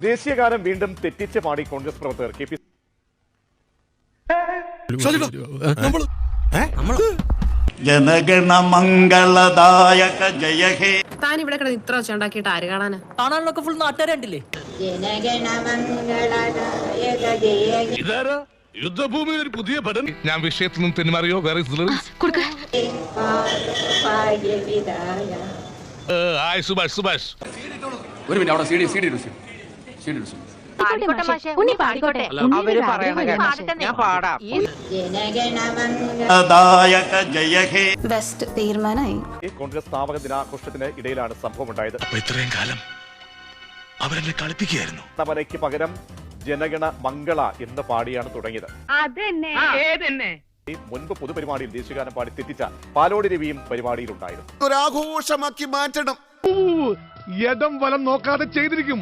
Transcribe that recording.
ദേശീയഗാനം വീണ്ടും തെറ്റിച്ച് പാടി കോൺഗ്രസ് പ്രവർത്തകർ KP ജനഗണ മംഗളദായക ജയ ഹേ. താൻ ഇവിടെ കിടന്ന് ഇത്ര വെച്ച് ഉണ്ടാക്കിയിട്ട് ആര് കാണാന്? കാണാനൊക്കെ ഫുൾ നാട്ടുകാരുണ്ടല്ലേ. ഇതാരാ യുദ്ധഭൂമിയിൽ ഒരു പുതിയ പടം? ഞാൻ വിഷയത്തിൽ നിന്നും തെന്നുമാറിയോ? വേറെ സുഭാഷ് സുഭാഷ് ഒരു മിനിറ്റ് അവിടെ CD ജയ ഹേ. ബെസ്റ്റ് തീരുമാനമായി. കോൺഗ്രസ് സ്ഥാപക ദിനാഘോഷത്തിന് ഇടയിലാണ് സംഭവം ഉണ്ടായത്. ഇത്രയും കാലം അവരെന്നെ കളിപ്പിക്കുകയായിരുന്നു. തമലയ്ക്ക് പകരം ജനഗണ മംഗള എന്ന് പാടിയാണ് തുടങ്ങിയത്. മുൻപ് പൊതുപരിപാടിയിൽ ദേശീയഗാനം പാടി തെറ്റിച്ച പാലോട് രവിയും പരിപാടിയിലുണ്ടായിരുന്നു. ഒരാഘോഷമാക്കി മാറ്റണം. യദം വലം നോക്കാതെ ചെയ്തിരിക്കും.